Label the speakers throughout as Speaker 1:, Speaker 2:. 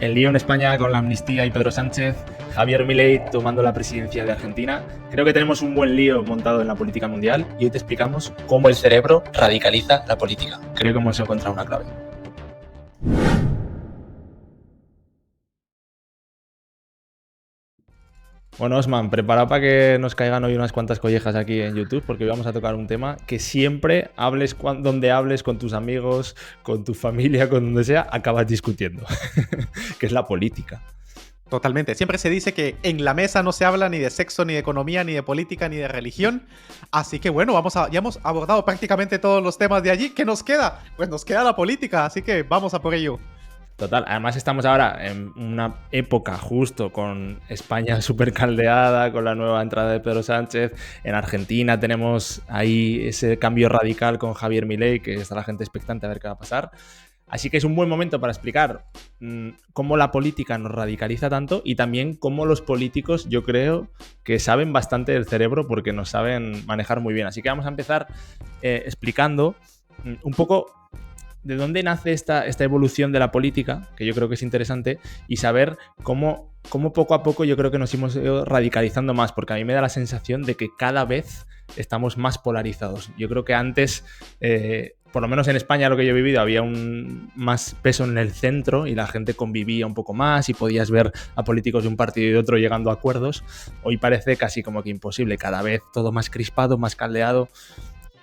Speaker 1: El lío en España con la amnistía y Pedro Sánchez, Javier Milei tomando la presidencia de Argentina. Creo que tenemos un buen lío montado en la política mundial y hoy te explicamos cómo el cerebro radicaliza la política. Creo que hemos encontrado una clave. Bueno, Osman, prepara para que nos caigan hoy unas cuantas collejas aquí en YouTube, porque hoy vamos a tocar un tema que siempre hables donde hables con tus amigos, con tu familia, con donde sea, acabas discutiendo, que es la política.
Speaker 2: Totalmente. Siempre se dice que en la mesa no se habla ni de sexo, ni de economía, ni de política, ni de religión. Así que bueno, ya hemos abordado prácticamente todos los temas de allí. ¿Qué nos queda? Pues nos queda la política, así que vamos a por ello.
Speaker 1: Total, además estamos ahora en una época justo con España súper caldeada, con la nueva entrada de Pedro Sánchez. En Argentina tenemos ahí ese cambio radical con Javier Milei, que está la gente expectante a ver qué va a pasar. Así que es un buen momento para explicar cómo la política nos radicaliza tanto y también cómo los políticos, yo creo, que saben bastante del cerebro porque nos saben manejar muy bien. Así que vamos a empezar explicando un poco de dónde nace esta evolución de la política, que yo creo que es interesante, y saber cómo poco a poco yo creo que nos hemos ido radicalizando más, porque a mí me da la sensación de que cada vez estamos más polarizados. Yo creo que antes, por lo menos en España, lo que yo he vivido, había un más peso en el centro y la gente convivía un poco más y podías ver a políticos de un partido y de otro llegando a acuerdos. Hoy parece casi como que imposible, cada vez todo más crispado, más caldeado.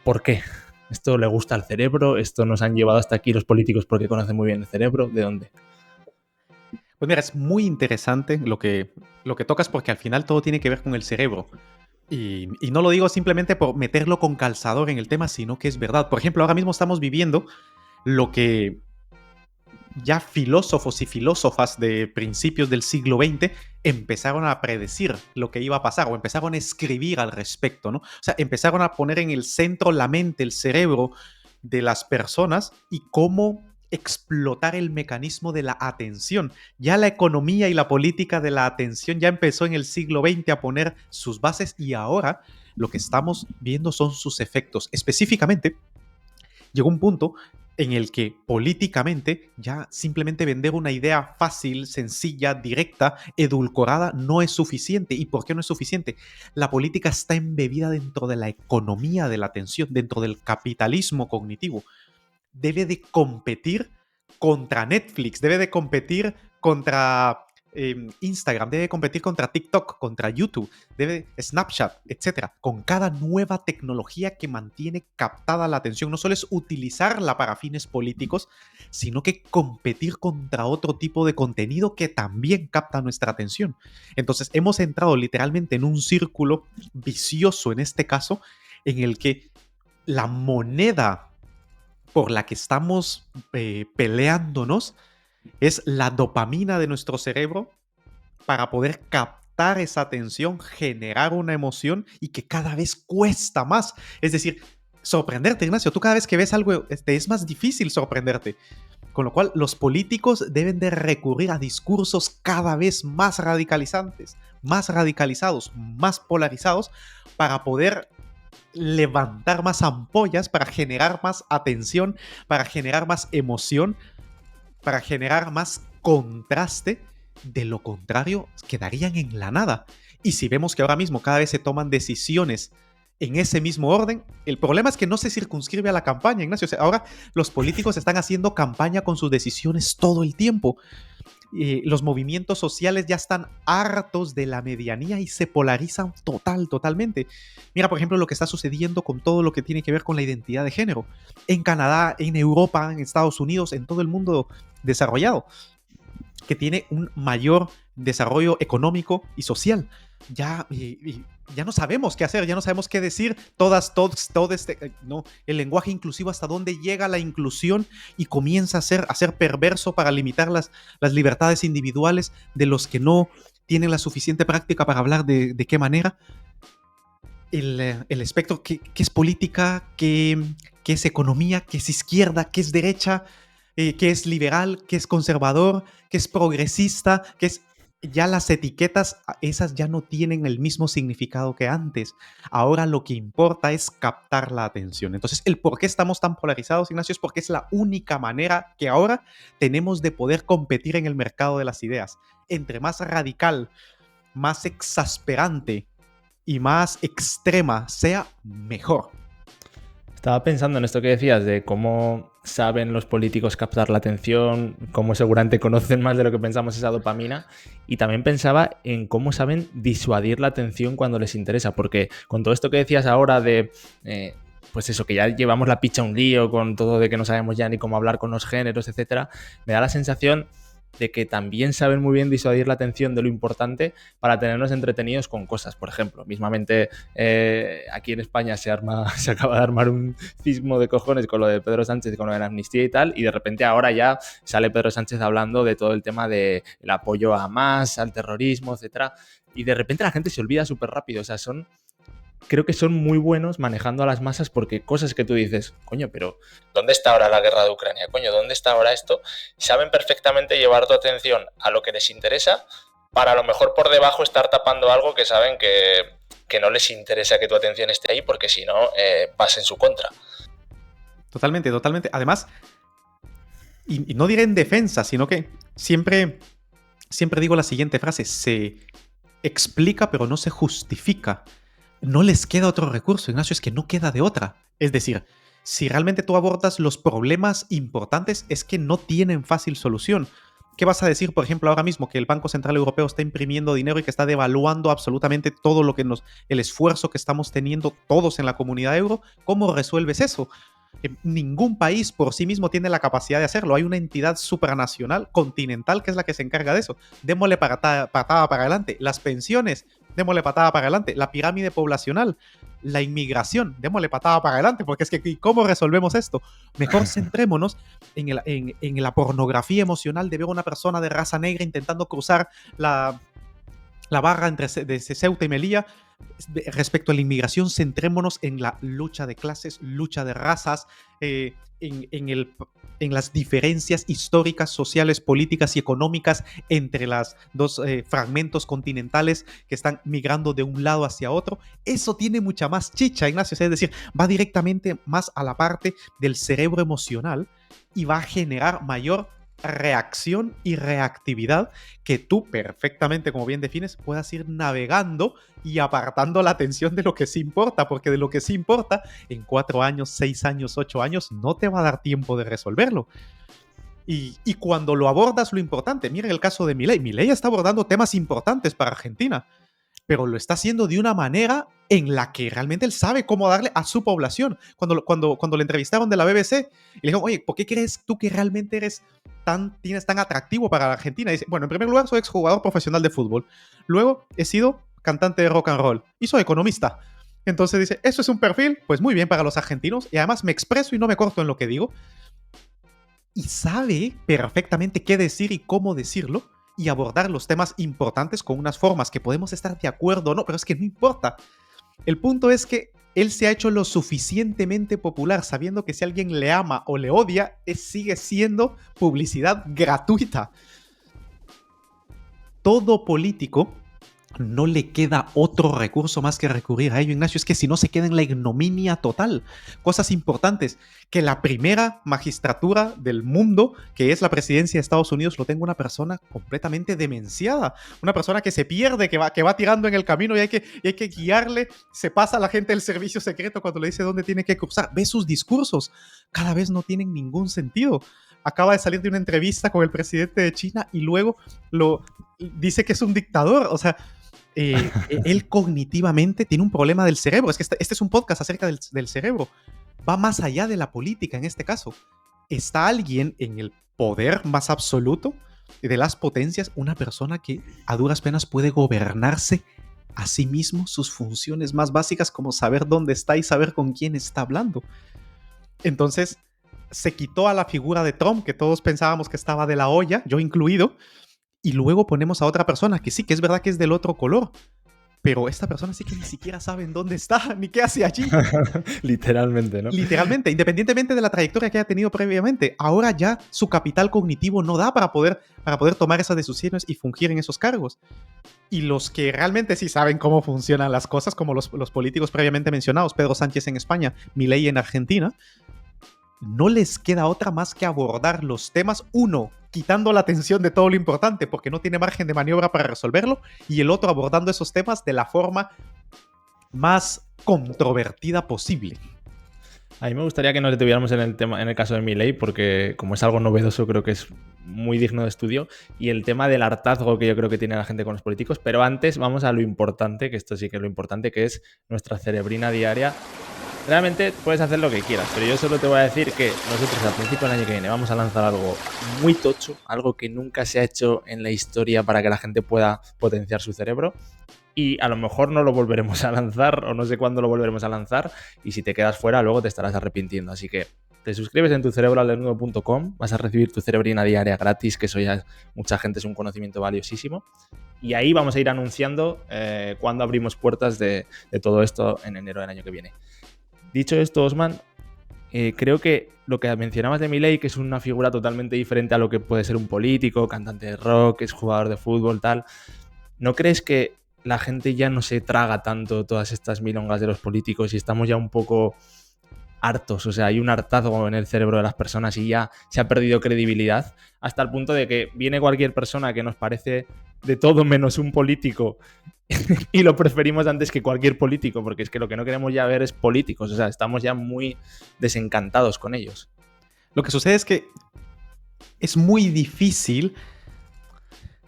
Speaker 1: ¿Por qué? ¿Esto le gusta al cerebro? ¿Esto nos han llevado hasta aquí los políticos porque conocen muy bien el cerebro? ¿De dónde?
Speaker 2: Pues mira, es muy interesante lo que tocas porque al final todo tiene que ver con el cerebro. Y no lo digo simplemente por meterlo con calzador en el tema, sino que es verdad. Por ejemplo, ahora mismo estamos viviendo lo que ya filósofos y filósofas de principios del siglo XX empezaron a predecir lo que iba a pasar o empezaron a escribir al respecto, ¿no? O sea, empezaron a poner en el centro la mente, el cerebro de las personas y cómo explotar el mecanismo de la atención. Ya la economía y la política de la atención ya empezó en el siglo XX a poner sus bases y ahora lo que estamos viendo son sus efectos. Específicamente, llegó un punto en el que políticamente ya simplemente vender una idea fácil, sencilla, directa, edulcorada no es suficiente. ¿Y por qué no es suficiente? La política está embebida dentro de la economía de la atención, dentro del capitalismo cognitivo. Debe de competir contra Netflix, debe de competir contra Instagram, debe competir contra TikTok, contra YouTube, debe Snapchat, etcétera, con cada nueva tecnología que mantiene captada la atención. No solo es utilizarla para fines políticos, sino que competir contra otro tipo de contenido que también capta nuestra atención. Entonces hemos entrado literalmente en un círculo vicioso en este caso, en el que la moneda por la que estamos peleándonos es la dopamina de nuestro cerebro para poder captar esa atención, generar una emoción y que cada vez cuesta más. Es decir, sorprenderte, Ignacio. Tú cada vez que ves algo, es más difícil sorprenderte. Con lo cual, los políticos deben de recurrir a discursos cada vez más radicalizantes, más radicalizados, más polarizados, para poder levantar más ampollas, para generar más atención, para generar más emoción, para generar más contraste. De lo contrario, quedarían en la nada. Y si vemos que ahora mismo cada vez se toman decisiones en ese mismo orden, el problema es que no se circunscribe a la campaña, Ignacio. O sea, ahora los políticos están haciendo campaña con sus decisiones todo el tiempo. Los movimientos sociales ya están hartos de la medianía y se polarizan totalmente. Mira, por ejemplo, lo que está sucediendo con todo lo que tiene que ver con la identidad de género. En Canadá, en Europa, en Estados Unidos, en todo el mundo desarrollado, que tiene un mayor desarrollo económico y social. Ya no sabemos qué hacer, ya no sabemos qué decir. Todo no, el lenguaje inclusivo, hasta dónde llega la inclusión y comienza a ser perverso para limitar las libertades individuales de los que no tienen la suficiente práctica para hablar de qué manera. El espectro, qué es política, qué es economía, qué es izquierda, qué es derecha, qué es liberal, qué es conservador, qué es progresista, qué es... ya las etiquetas, esas ya no tienen el mismo significado que antes. Ahora lo que importa es captar la atención. Entonces, el por qué estamos tan polarizados, Ignacio, es porque es la única manera que ahora tenemos de poder competir en el mercado de las ideas. Entre más radical, más exasperante y más extrema sea, mejor.
Speaker 1: Estaba pensando en esto que decías de cómo saben los políticos captar la atención, cómo seguramente conocen más de lo que pensamos esa dopamina, y también pensaba en cómo saben disuadir la atención cuando les interesa, porque con todo esto que decías ahora de, pues eso, que ya llevamos la picha a un lío con todo de que no sabemos ya ni cómo hablar con los géneros, etcétera, me da la sensación de que también saben muy bien disuadir la atención de lo importante para tenernos entretenidos con cosas. Por ejemplo, mismamente aquí en España se acaba de armar un cismo de cojones con lo de Pedro Sánchez, con lo de la amnistía y tal, y de repente ahora ya sale Pedro Sánchez hablando de todo el tema del apoyo a Hamas, al terrorismo, etcétera, y de repente la gente se olvida súper rápido. O sea, creo que son muy buenos manejando a las masas, porque cosas que tú dices, coño, pero ¿dónde está ahora la guerra de Ucrania? Coño, ¿dónde está ahora esto? Saben perfectamente llevar tu atención a lo que les interesa, para a lo mejor por debajo estar tapando algo que saben que no les interesa que tu atención esté ahí, porque si no, vas en su contra.
Speaker 2: Totalmente, totalmente. Además, y no diré en defensa, sino que siempre digo la siguiente frase: se explica pero no se justifica. No les queda otro recurso, Ignacio, es que no queda de otra. Es decir, si realmente tú abordas los problemas importantes, es que no tienen fácil solución. ¿Qué vas a decir, por ejemplo, ahora mismo que el Banco Central Europeo está imprimiendo dinero y que está devaluando absolutamente todo lo que el esfuerzo que estamos teniendo todos en la comunidad euro? ¿Cómo resuelves eso? Ningún país por sí mismo tiene la capacidad de hacerlo. Hay una entidad supranacional, continental, que es la que se encarga de eso. Démosle patada para adelante. Las pensiones, démosle patada para adelante. La pirámide poblacional, la inmigración, démosle patada para adelante, porque es que ¿cómo resolvemos esto? Mejor centrémonos en la pornografía emocional de ver a una persona de raza negra intentando cruzar la barra de Ceuta y Melilla. Respecto a la inmigración, centrémonos en la lucha de clases, lucha de razas, en las diferencias históricas, sociales, políticas y económicas entre los dos fragmentos continentales que están migrando de un lado hacia otro. Eso tiene mucha más chicha, Ignacio. Es decir, va directamente más a la parte del cerebro emocional y va a generar mayor reacción y reactividad, que tú perfectamente, como bien defines, puedas ir navegando y apartando la atención de lo que sí importa, porque de lo que sí importa, en 4 años, 6 años, 8 años, no te va a dar tiempo de resolverlo. Y cuando lo abordas, lo importante, mira el caso de Milei. Milei está abordando temas importantes para Argentina, pero lo está haciendo de una manera en la que realmente él sabe cómo darle a su población. Cuando le entrevistaron de la BBC y le dijeron, oye, ¿por qué crees tú que realmente tienes tan atractivo para la Argentina? Y dice, bueno, en primer lugar, soy exjugador profesional de fútbol. Luego, he sido cantante de rock and roll y soy economista. Entonces dice, eso es un perfil, pues muy bien para los argentinos, y además me expreso y no me corto en lo que digo. Y sabe perfectamente qué decir y cómo decirlo, y abordar los temas importantes con unas formas que podemos estar de acuerdo o no, pero es que no importa. El punto es que él se ha hecho lo suficientemente popular, sabiendo que si alguien le ama o le odia, sigue siendo publicidad gratuita. Todo político no le queda otro recurso más que recurrir a ello, Ignacio. Es que si no, se queda en la ignominia total. Cosas importantes, que la primera magistratura del mundo, que es la presidencia de Estados Unidos, lo tenga una persona completamente demenciada, una persona que se pierde, que va tirando en el camino y hay que guiarle. Se pasa a la gente del servicio secreto cuando le dice dónde tiene que cruzar. Ve sus discursos, cada vez no tienen ningún sentido. Acaba de salir de una entrevista con el presidente de China y luego dice que es un dictador. O sea, él cognitivamente tiene un problema del cerebro. Es que este es un podcast acerca del cerebro. Va más allá de la política en este caso. Está alguien en el poder más absoluto de las potencias, una persona que a duras penas puede gobernarse a sí mismo, sus funciones más básicas, como saber dónde está y saber con quién está hablando. Entonces, se quitó a la figura de Trump, que todos pensábamos que estaba de la olla, yo incluido, y luego ponemos a otra persona que sí, que es verdad que es del otro color, pero esta persona sí que ni siquiera sabe en dónde está, ni qué hace allí.
Speaker 1: Literalmente, ¿no?
Speaker 2: Literalmente, independientemente de la trayectoria que haya tenido previamente, ahora ya su capital cognitivo no da para poder tomar esas decisiones y fungir en esos cargos. Y los que realmente sí saben cómo funcionan las cosas, como los políticos previamente mencionados, Pedro Sánchez en España, Milei en Argentina, no les queda otra más que abordar los temas, uno, quitando la atención de todo lo importante porque no tiene margen de maniobra para resolverlo, y el otro abordando esos temas de la forma más controvertida posible.
Speaker 1: A mí me gustaría que nos detuviéramos en el tema, en el caso de Milei, porque como es algo novedoso, creo que es muy digno de estudio, y el tema del hartazgo que yo creo que tiene la gente con los políticos. Pero antes vamos a lo importante, que esto sí que es lo importante, que es nuestra cerebrina diaria. Realmente puedes hacer lo que quieras, pero yo solo te voy a decir que nosotros al principio del año que viene vamos a lanzar algo muy tocho, algo que nunca se ha hecho en la historia para que la gente pueda potenciar su cerebro. Y a lo mejor no lo volveremos a lanzar, o no sé cuándo lo volveremos a lanzar, y si te quedas fuera luego te estarás arrepintiendo. Así que te suscribes en tucerebroaldesnudo.com, vas a recibir tu cerebrina diaria gratis, que eso ya mucha gente es un conocimiento valiosísimo. Y ahí vamos a ir anunciando cuándo abrimos puertas de todo esto en enero del año que viene. Dicho esto, Osman, creo que lo que mencionabas de Milei, que es una figura totalmente diferente a lo que puede ser un político, cantante de rock, es jugador de fútbol, tal, ¿no crees que la gente ya no se traga tanto todas estas milongas de los políticos y estamos ya un poco hartos? O sea, hay un hartazgo en el cerebro de las personas y ya se ha perdido credibilidad hasta el punto de que viene cualquier persona que nos parece de todo menos un político y lo preferimos antes que cualquier político, porque es que lo que no queremos ya ver es políticos. O sea, estamos ya muy desencantados con ellos.
Speaker 2: Lo que sucede es que es muy difícil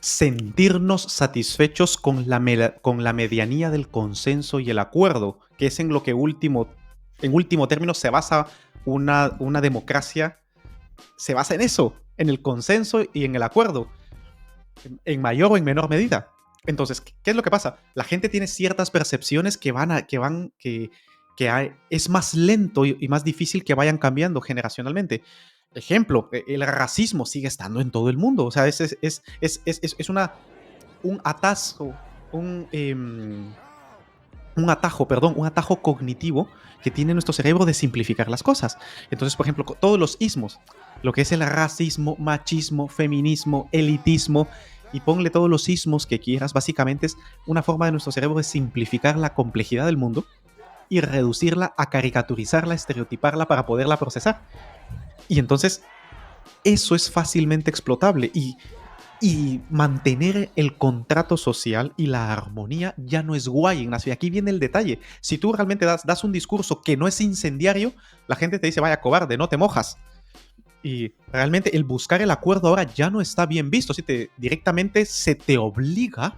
Speaker 2: sentirnos satisfechos con la medianía del consenso y el acuerdo, que es en lo que en último término se basa una democracia, se basa en eso, en el consenso y en el acuerdo, en mayor o en menor medida. Entonces, ¿qué es lo que pasa? La gente tiene ciertas percepciones que es más lento y más difícil que vayan cambiando generacionalmente. Ejemplo, el racismo sigue estando en todo el mundo. O sea, es un atasco, un atajo cognitivo que tiene nuestro cerebro de simplificar las cosas. Entonces, por ejemplo, todos los ismos, lo que es el racismo, machismo, feminismo, elitismo, y ponle todos los ismos que quieras, básicamente es una forma de nuestro cerebro de simplificar la complejidad del mundo y reducirla a caricaturizarla, estereotiparla para poderla procesar. Y entonces, eso es fácilmente explotable y mantener el contrato social y la armonía ya no es guay, Ignacio. Y aquí viene el detalle. Si tú realmente das un discurso que no es incendiario, la gente te dice, vaya cobarde, no te mojas. Y realmente el buscar el acuerdo ahora ya no está bien visto. Directamente se te obliga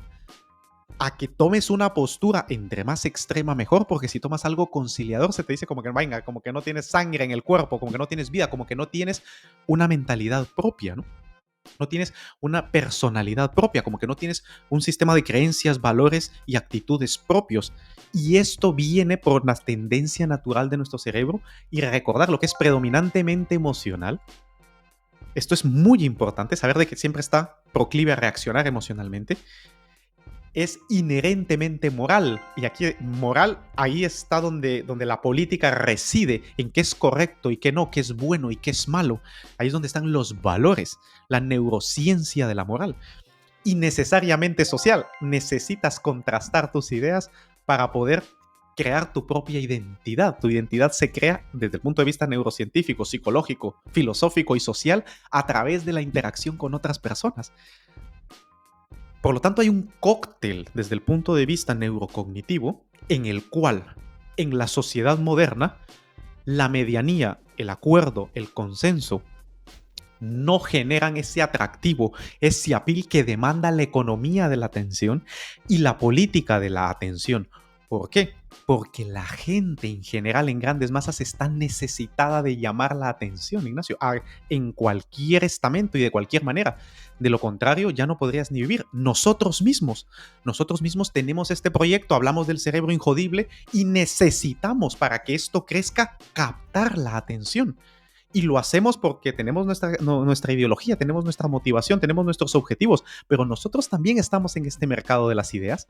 Speaker 2: a que tomes una postura entre más extrema mejor, porque si tomas algo conciliador se te dice como que venga, como que no tienes sangre en el cuerpo, como que no tienes vida, como que no tienes una mentalidad propia, ¿no? No tienes una personalidad propia, como que no tienes un sistema de creencias, valores y actitudes propios. Y esto viene por la tendencia natural de nuestro cerebro y recordar lo que es predominantemente emocional. Esto es muy importante, saber de que siempre está proclive a reaccionar emocionalmente. Es inherentemente moral. Y aquí moral, ahí está donde la política reside, en qué es correcto y qué no, qué es bueno y qué es malo. Ahí es donde están los valores, la neurociencia de la moral. Y necesariamente social. Necesitas contrastar tus ideas para poder crear tu propia identidad. Tu identidad se crea desde el punto de vista neurocientífico, psicológico, filosófico y social a través de la interacción con otras personas. Por lo tanto, hay un cóctel desde el punto de vista neurocognitivo en el cual, en la sociedad moderna, la medianía, el acuerdo, el consenso, no generan ese atractivo, ese appeal que demanda la economía de la atención y la política de la atención. ¿Por qué? Porque la gente en general, en grandes masas, está necesitada de llamar la atención, Ignacio, en cualquier estamento y de cualquier manera. De lo contrario, ya no podrías ni vivir. Nosotros mismos tenemos este proyecto, hablamos del cerebro injodible y necesitamos, para que esto crezca, captar la atención. Y lo hacemos porque tenemos nuestra ideología, tenemos nuestra motivación, tenemos nuestros objetivos, pero nosotros también estamos en este mercado de las ideas.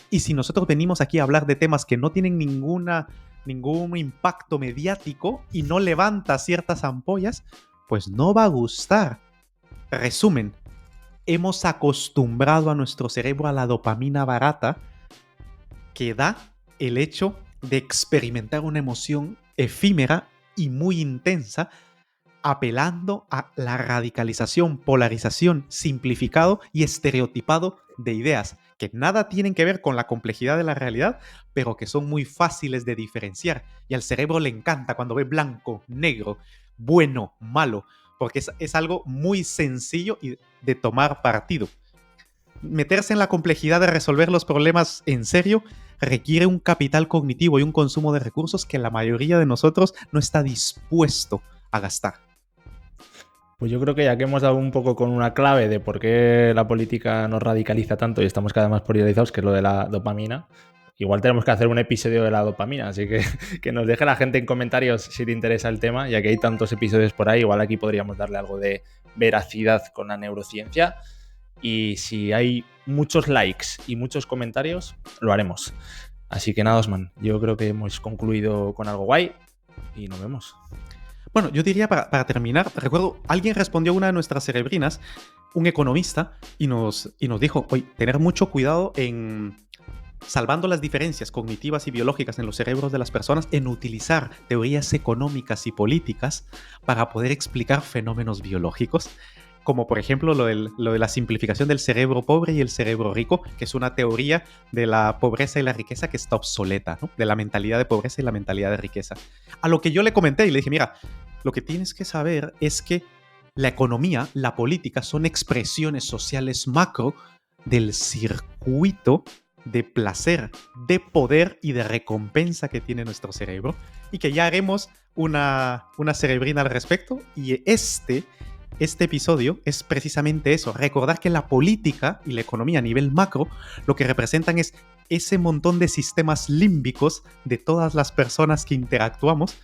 Speaker 2: Y si nosotros venimos aquí a hablar de temas que no tienen ningún impacto mediático y no levanta ciertas ampollas, pues no va a gustar. Resumen, hemos acostumbrado a nuestro cerebro a la dopamina barata que da el hecho de experimentar una emoción efímera y muy intensa, apelando a la radicalización, polarización, simplificado y estereotipado de ideas que nada tienen que ver con la complejidad de la realidad, pero que son muy fáciles de diferenciar. Y al cerebro le encanta cuando ve blanco, negro, bueno, malo, porque es algo muy sencillo de tomar partido. Meterse en la complejidad de resolver los problemas en serio requiere un capital cognitivo y un consumo de recursos que la mayoría de nosotros no está dispuesto a gastar.
Speaker 1: Pues yo creo que ya que hemos dado un poco con una clave de por qué la política nos radicaliza tanto y estamos cada vez más polarizados, que es lo de la dopamina, igual tenemos que hacer un episodio de la dopamina, así que nos deje la gente en comentarios si te interesa el tema, ya que hay tantos episodios por ahí, igual aquí podríamos darle algo de veracidad con la neurociencia. Y si hay muchos likes y muchos comentarios, lo haremos. Así que nada, Osman, yo creo que hemos concluido con algo guay y nos vemos.
Speaker 2: Bueno, yo diría para terminar, recuerdo, alguien respondió a una de nuestras cerebrinas, un economista, y nos dijo, oye, tener mucho cuidado en, salvando las diferencias cognitivas y biológicas en los cerebros de las personas, en utilizar teorías económicas y políticas para poder explicar fenómenos biológicos, como por ejemplo lo de la simplificación del cerebro pobre y el cerebro rico, que es una teoría de la pobreza y la riqueza que está obsoleta, ¿no? De la mentalidad de pobreza y la mentalidad de riqueza. A lo que yo le comenté y le dije, mira, lo que tienes que saber es que la economía, la política son expresiones sociales macro del circuito de placer, de poder y de recompensa que tiene nuestro cerebro, y que ya haremos una cerebrina al respecto. Y este episodio es precisamente eso, recordar que la política y la economía a nivel macro lo que representan es ese montón de sistemas límbicos de todas las personas que interactuamos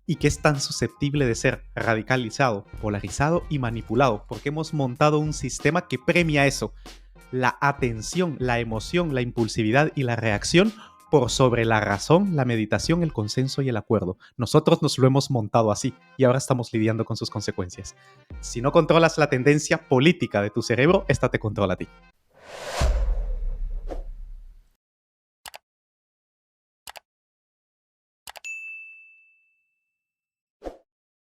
Speaker 2: y que es tan susceptible de ser radicalizado, polarizado y manipulado, porque hemos montado un sistema que premia eso, la atención, la emoción, la impulsividad y la reacción por sobre la razón, la meditación, el consenso y el acuerdo. Nosotros nos lo hemos montado así y ahora estamos lidiando con sus consecuencias. Si no controlas la tendencia política de tu cerebro, esta te controla a ti.